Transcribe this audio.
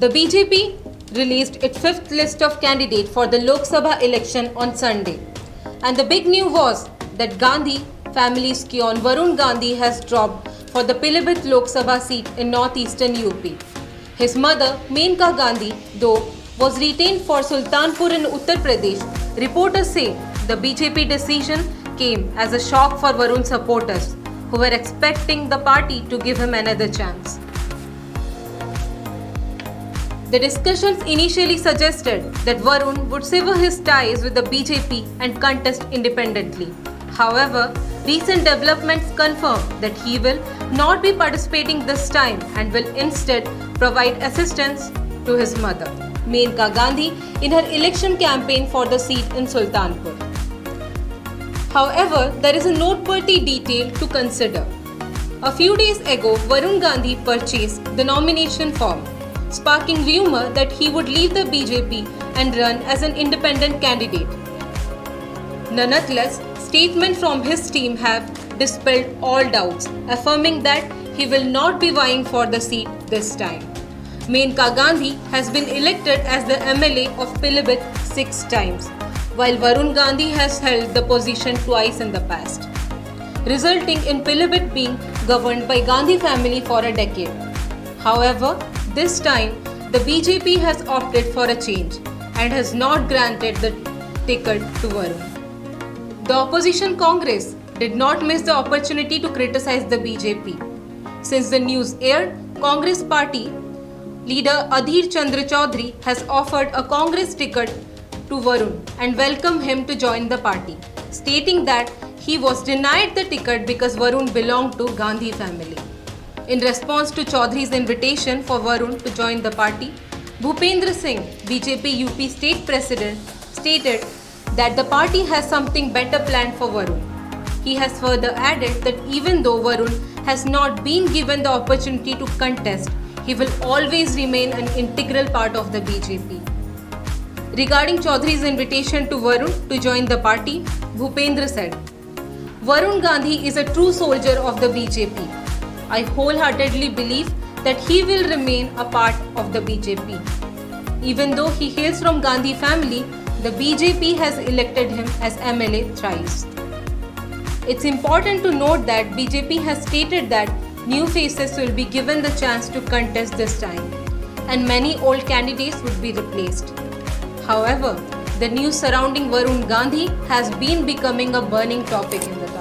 The BJP released its fifth list of candidates for the Lok Sabha election on Sunday. And the big news was that Gandhi family's scion Varun Gandhi has dropped for the Pilibhit Lok Sabha seat in northeastern UP. His mother, Menka Gandhi, though, was retained for Sultanpur in Uttar Pradesh. Reporters say the BJP decision came as a shock for Varun supporters, who were expecting the party to give him another chance. The discussions initially suggested that Varun would sever his ties with the BJP and contest independently. However, recent developments confirm that he will not be participating this time and will instead provide assistance to his mother, Menka Gandhi, in her election campaign for the seat in Sultanpur. However, there is a noteworthy detail to consider. A few days ago, Varun Gandhi purchased the nomination form, sparking rumor that he would leave the BJP and run as an independent candidate. Nonetheless, statements from his team have dispelled all doubts, affirming that he will not be vying for the seat this time. Menka Gandhi has been elected as the MLA of Pilibhit 6 times, while Varun Gandhi has held the position twice in the past, resulting in Pilibhit being governed by Gandhi family for a decade. However, this time the BJP has opted for a change and has not granted the ticket to Varun. The opposition Congress did not miss the opportunity to criticize the BJP. Since the news aired, Congress party leader Adhir Chandra Chaudhary has offered a Congress ticket to Varun and welcomed him to join the party, stating that he was denied the ticket because Varun belonged to Gandhi family. In response to Chaudhary's invitation for Varun to join the party, Bhupendra Singh, BJP UP state president, stated that the party has something better planned for Varun. He has further added that even though Varun has not been given the opportunity to contest, he will always remain an integral part of the BJP. Regarding Chaudhary's invitation to Varun to join the party, Bhupendra said, "Varun Gandhi is a true soldier of the BJP. I wholeheartedly believe that he will remain a part of the BJP. Even though he hails from Gandhi family, the BJP has elected him as MLA thrice." It's important to note that BJP has stated that new faces will be given the chance to contest this time, and many old candidates would be replaced. However, the news surrounding Varun Gandhi has been becoming a burning topic in the